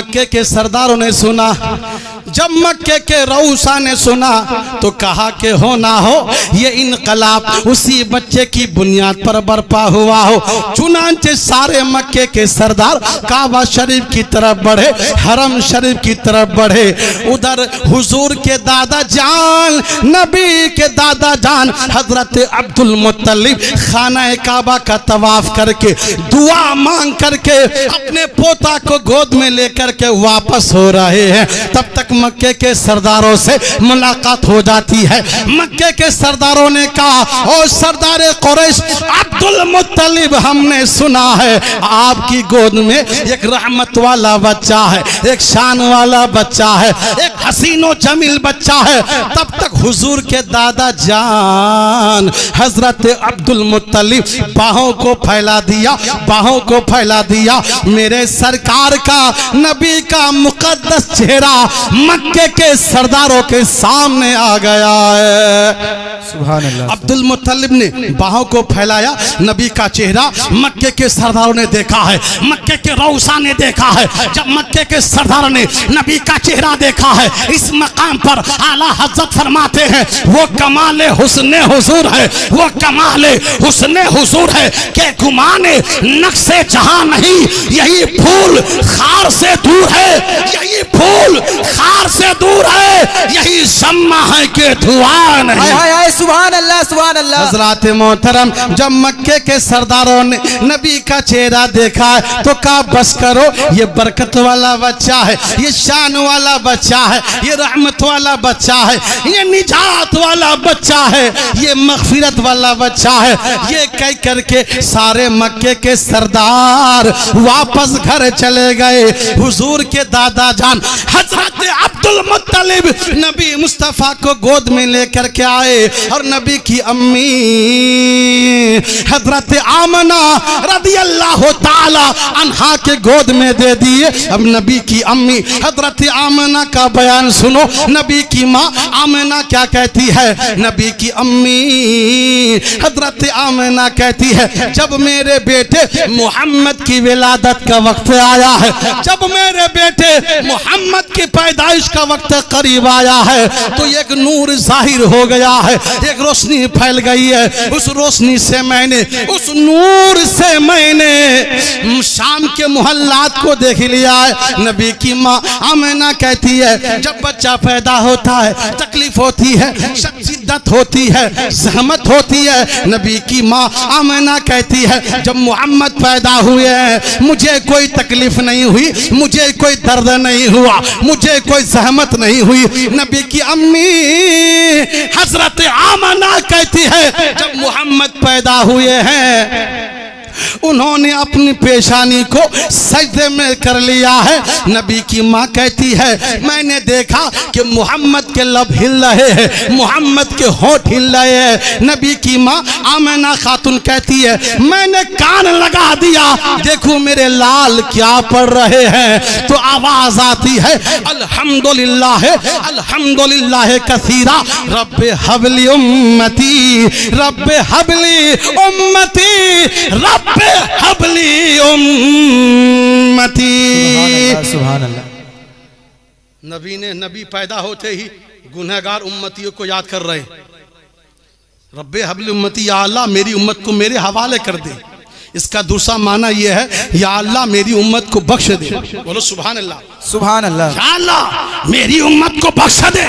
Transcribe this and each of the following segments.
मक्के के सरदारों ने सुना, जब मक्के के रऊसा ने सुना तो कहा कि हो ना हो ये इनकलाब उसी बच्चे की बुनियाद पर बर्पा हुआ हो। चुनांचे सारे मक्के के सरदार काबा शरीफ की तरफ बढ़े, हरम शरीफ की तरफ बढ़े। उधर हुजूर के दादा जान, नबी के दादा जान हजरत अब्दुल मुत्तलिब खाना काबा का तवाफ करके दुआ मांग करके अपने पोता को गोद में लेकर के वापस हो रहे हैं। तब तक मक्के के सरदारों से मुलाकात हो जाती है। मक्के के सरदारों ने कहा, ओ सरदार कुरैश अब्दुल मुत्तलिब, हमने सुना है आपकी गोद में एक रहमत वाला बच्चा है, एक शान वाला बच्चा है, एक हसीनो जमील बच्चा है। तब तक हुजूर के दादा जान हजरत अब्दुल मुत्तलिब बाहों को फैला दिया, बाहों को फैला दिया। मेरे सरकार का, नबी का मुकद्दस चेहरा मक्के के सरदारों के सामने आ गया है। सुभान अल्लाह। अब्दुल मुत्तलिब ने बाहों को फैलाया, नबी का चेहरा मक्के के सरदारों ने देखा है, मक्के के रऊसा ने देखा है। जब मक्के के सरदारों ने नबी का चेहरा देखा है, इस मकाम पर आला हज़रत फरमाते हैं वो कमाल हुस्ने हुजूर है, वो कमाल हुस्ने हुजूर है कि गुमाने नक्शे जहां नहीं, यही फूल खार से दूर है, यही फूल खार से दूर है, यही शम्मा है कि धुआं नहीं। सुभान अल्लाह, सुभान अल्लाह। हज़रात मोहतरम, जब मक्के के सरदारों ने नबी का चेहरा देखा है तो कहा बस करो, ये बरकत वाला बच्चा है, ये शान वाला बच्चा है, ये रहमत वाला बच्चा है, ये निजात वाला बच्चा है, ये मगफिरत वाला बच्चा है। ये कह करके सारे मक्के के सरदार वापस घर चले गए। हुजूर के दादा जान हजरत अब्दुल मुत्तलिब नबी मुस्तफ़ा को गोद में लेकर के आए और नबी की अम्मी हजरत आमना रदी अल्लाह ताला अन्हा के गोद में दे दिए। अब नबी की अम्मी हजरत आमना का बयान सुनो। नबी की माँ आमना क्या कहती है? नबी की अम्मी हजरत आमना कहती है, जब मेरे बेटे मोहम्मद की विलादत का वक्त आया है, जब मेरे बेटे मोहम्मद की पैदाइश का वक्त करीब आया है तो एक नूर जाहिर हो गया है, एक रोशनी फैल गई है। उस रोशनी से मैंने, उस नूर से मैंने शाम के मोहल्लात को देख लिया है। नबी की माँ आमिना कहती है, जब बच्चा पैदा होता है तकलीफ होती है, शिद्दत होती है, ज़हमत होती है। नबी की माँ आमिना कहती है, जब मोहम्मद पैदा हुए हैं मुझे कोई तकलीफ नहीं हुई, मुझे कोई दर्द नहीं हुआ, मुझे कोई ज़हमत नहीं हुई। नबी की अम्मी हजरत आमना कहती है, जब मोहम्मद पैदा हुए हैं उन्होंने अपनी पेशानी को सजदे में कर लिया है। नबी की माँ कहती है, मैंने देखा कि मोहम्मद के लब हिल रहे हैं, मोहम्मद के होंठ हिल रहे हैं। नबी की माँ आमिना खातून कहती है, मैंने कान लगा दिया, देखो मेरे लाल क्या पढ़ रहे हैं। तो आवाज आती है, अल्हम्दुलिल्लाह अल्हम्दुलिल्लाह कसीरा, रब्बे हबली उम्मती, रब्बे हबली उम्मती, रब्बे हबली उम्मती। सुभान अल्लाह। नबी पैदा होते ही गुनहगार उम्मतियों को याद कर रहे, रब्बे हबली उम्मती, या अल्लाह मेरी उम्मत को मेरे हवाले कर दे। इसका दूसरा माना यह है, या अल्लाह मेरी उम्मत को बख्श दे। बोलो सुभान अल्लाह, सुभान अल्लाह। या अल्लाह मेरी उम्मत को बख्श दे,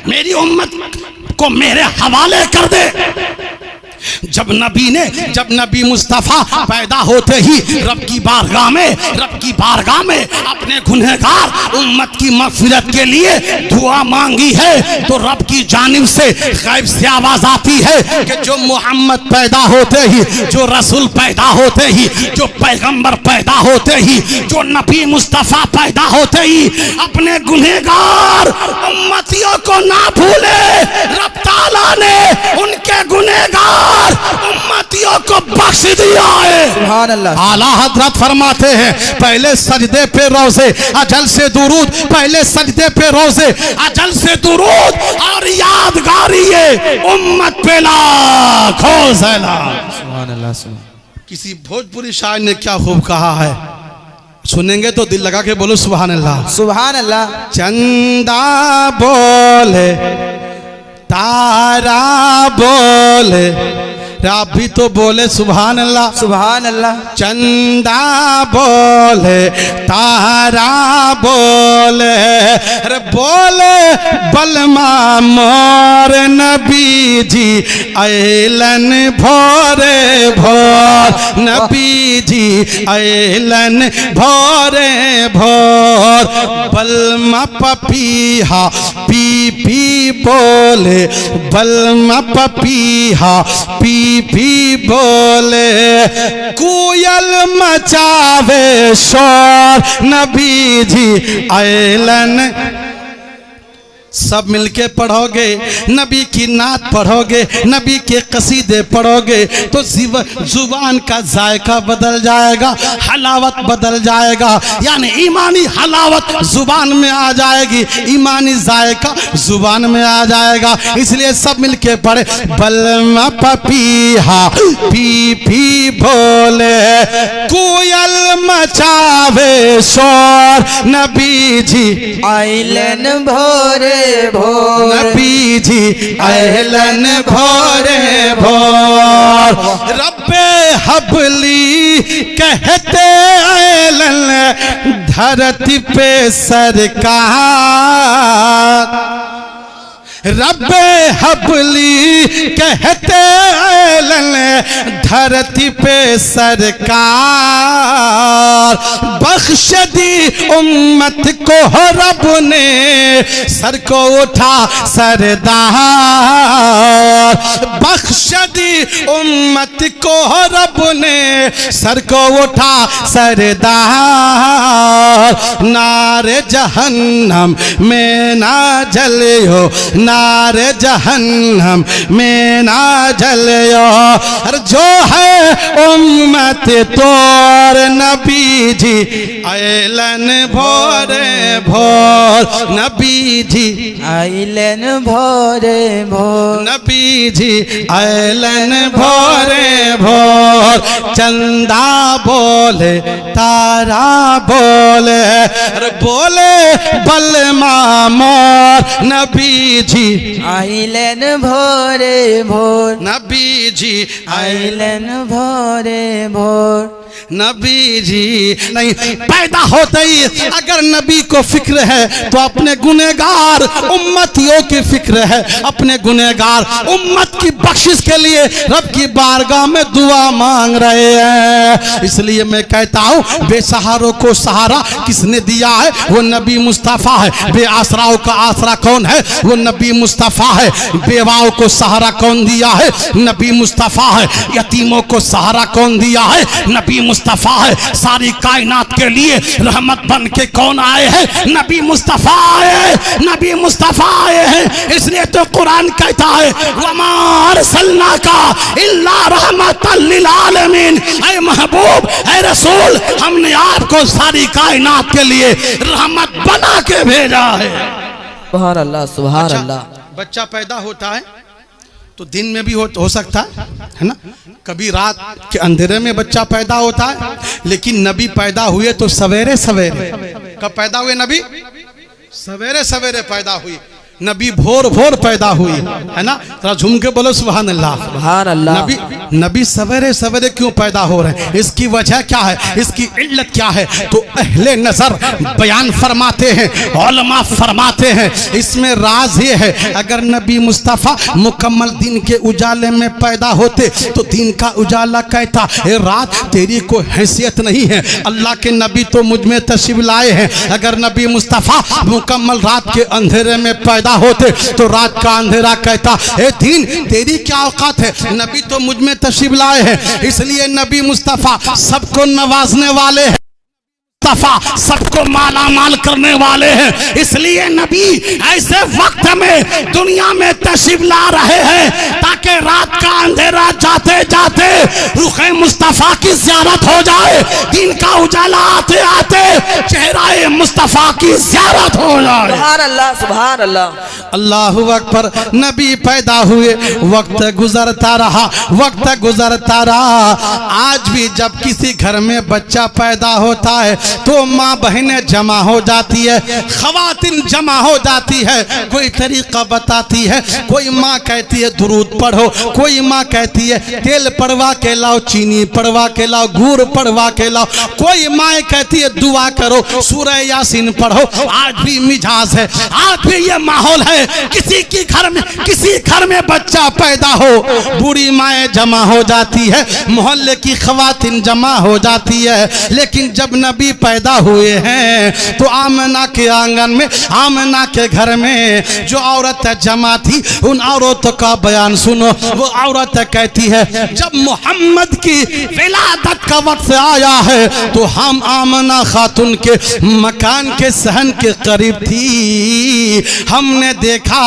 मेरी उम्मत को मेरे हवाले कर दे। जब नबी मुस्तफ़ा पैदा होते ही रब की बारगाह में अपने गुनहगार उम्मत की मग़फ़िरत के लिए दुआ मांगी है तो रब की जानिब से गैब से आवाज आती है कि जो मोहम्मद पैदा होते ही, जो रसूल पैदा होते ही, जो पैगंबर पैदा होते ही, जो नबी मुस्तफ़ा पैदा होते ही अपने गुनहगार उम्मतियों को ना भूले। रब ताला ने उनके गुनहगार उम्मतियों को बख्श दिया है। सुभान अल्लाह। आला हजरत फरमाते हैं, पहले सजदे पे रोज़े अजल से दुरूद, पहले सजदे पे रोज़े अजल से दुरूद और यादगारी उम्मत पे लाखों सलाम। सुभान अल्लाह। किसी भोजपुरी शायर ने क्या खूब कहा है, सुनेंगे तो दिल लगा के बोलो सुभान अल्लाह। सुभान अल्लाह। चंदा बोले तारा बोले, आप भी तो बोले सुभान अल्लाह। सुभान अल्लाह। चंदा बोले तारा बोले, अरे बोले बलमा मोर नबी जी ऐलन भोरे भोर, नबी जी ऐलन भोरे भोर। बलमा पपीहा पी पी बोले, बलमा पपीहा पी भी बोले, कोयल मचावे शोर, नबी जी ऐलन। सब मिलके पढ़ोगे, नबी की नात पढ़ोगे, नबी के कसीदे पढ़ोगे तो जुबान का जायका बदल जाएगा, हलावत बदल जाएगा, यानी ईमानी हलावत जुबान में आ जाएगी, ईमानी जायका जुबान में आ जाएगा। इसलिए सब मिलके पढ़े, बलमा पपीहा पी पी बोले, कोयल मचावे शोर, नबी जी ऐलन भोरे भोर, नबी जी ऐलन भोरे भोर। रब्बे हबली कहते ऐलन धरती पे सरकार, रब्बे हबली कहते ऐलन धरती पे सरकार। बख्श दी उम्मत को रब ने, सर को उठा सरदार। बख्श दी उम्मत को रब ने, सर को उठा सरदार। नारे जहन्नम में ना जलियो, नारे जहन्नम में ना जलियो, और जो है उम्मत तोर, नबी जी ऐलन भोरे भोर, नबी जी ऐलन भोरे भोर, नबी जी ऐलन भोरे भोर। चंदा बोले तारा बोले, अरे बोले बलमा मोर, नबी जी ऐलन भोरे भोर, नबी जी ऐलन भोरे भोर। नबी जी नहीं पैदा होते ही अगर नबी को फिक्र है तो अपने गुनहगार उम्मतियों की फिक्र है, अपने गुनहगार उम्मत की बख्शिश के लिए रब की बारगाह में दुआ मांग रहे हैं। इसलिए मैं कहता हूँ बेसहारों को सहारा किसने दिया है? वो नबी मुस्तफ़ा है। बेआसराओं का आसरा कौन है? वो नबी मुस्तफ़ा है। बेवाओं को सहारा कौन दिया है? नबी मुस्तफ़ा है। यतीमों को सहारा कौन दिया है? नबी मुस्तफ़ा है। सारी कायनात के लिए रहमत बन के कौन आए हैं? नबी मुस्तफ़ा आए, नबी मुस्तफ़ा आए हैं। इसलिए तो कुरान कहता है वमा अरसलनाका इल्ला रहमतल लिल आलमीन। ऐ महबूब, ऐ रसूल, हमने आपको सारी कायनात के लिए रहमत बना के भेजा है। सुभान अल्लाह, सुभान अल्लाह। बच्चा पैदा होता है तो दिन में भी हो सकता है ना, कभी रात के अंधेरे में बच्चा पैदा होता है, लेकिन नबी पैदा हुए तो सवेरे सवेरे। कब पैदा हुए नबी? सवेरे सवेरे पैदा हुई। नबी भोर भोर पैदा हुई, है ना? जरा झूम के बोलो सुभान अल्लाह। सुभान अल्लाह। नबी सवेरे सवेरे क्यों पैदा हो रहे हैं? इसकी वजह क्या है? इसकी इल्लत क्या है? तो अहले नजर बयान फरमाते हैं, उलमा फरमाते हैं, इसमें राज ये है अगर नबी मुस्तफ़ा मुकम्मल दिन के उजाले में पैदा होते तो दिन का उजाला कहता ए रात तेरी कोई हैसियत नहीं है, अल्लाह के नबी तो मुझ में तशरीफ लाए हैं। अगर नबी मुस्तफ़ा मुकम्मल रात के अंधेरे में पैदा होते तो रात का अंधेरा कहता ए दिन तेरी क्या औकात है, नबी तो मुझ में तशरीफ लाए हैं। इसलिए नबी मुस्तफ़ा सबको नवाजने वाले हैं, मुस्तफ़ा सबको माला माल करने वाले हैं। इसलिए नबी ऐसे वक्त में दुनिया में तशरीफ ला रहे हैं ताकि रात का अंधेरा जाते जाते रुखे मुस्तफ़ा की ज़ियारत हो जाए, दिन का उजाला आते आते चेहरा मुस्तफ़ा मुस्तफा की ज़ियारत हो जाए। सुभान अल्लाह, सुभान अल्लाह। अल्लाहु अकबर। नबी पैदा हुए, वक्त गुजरता रहा, वक्त गुजरता रहा। आज भी जब किसी घर में बच्चा पैदा होता है तो माँ बहनें जमा हो जाती है, खवातीन जमा हो जाती है, कोई तरीका बताती है। कोई माँ कहती है दुरूद पढ़ो, कोई माँ कहती है तेल पड़वा के लाओ, चीनी पड़वा के लाओ, गुड़ पड़वा के लाओ, कोई माँ कहती है दुआ करो, सूरह यासीन पढ़ो। आज भी मिजाज है, आज भी ये माहौल है। किसी घर में बच्चा पैदा हो, बूढ़ी माएँ जमा हो जाती है, मोहल्ले की खवातीन जमा हो जाती है। लेकिन जब नबी पैदा हुए हैं तो आमना के आंगन में, आमना के घर में जो औरत जमा थी, उन औरतों का बयान सुनो। वो औरत कहती है जब मोहम्मद की विलादत का वक्त आया है तो हम आमना खातून के मकान के सहन के करीब थी। हमने देखा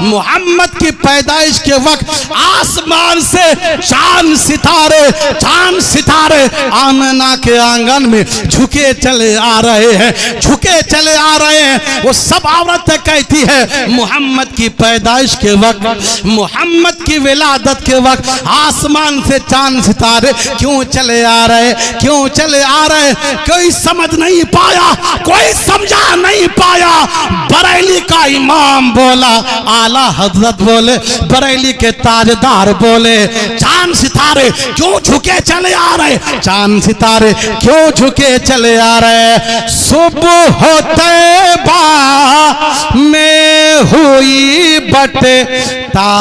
मोहम्मद की पैदाइश के वक्त आसमान से चांद सितारे आमना के आंगन में झुके चले आ रहे हैं, झुके चले आ रहे हैं। वो सब औरतें कहती है मोहम्मद की पैदाइश के वक्त, मोहम्मद की विलादत के वक्त आसमान से चांद सितारे क्यों चले आ रहे, क्यों चले आ रहे? कोई समझ नहीं पाया, कोई समझा नहीं पाया। बरेली का इमाम बोला, आला हजरत बोले, बरेली के ताजदार बोले चांद सितारे क्यों झुके चले आ रहे, चांद सितारे क्यों झुके चले आ रहे? सुबह होते बा में हुई बटे ता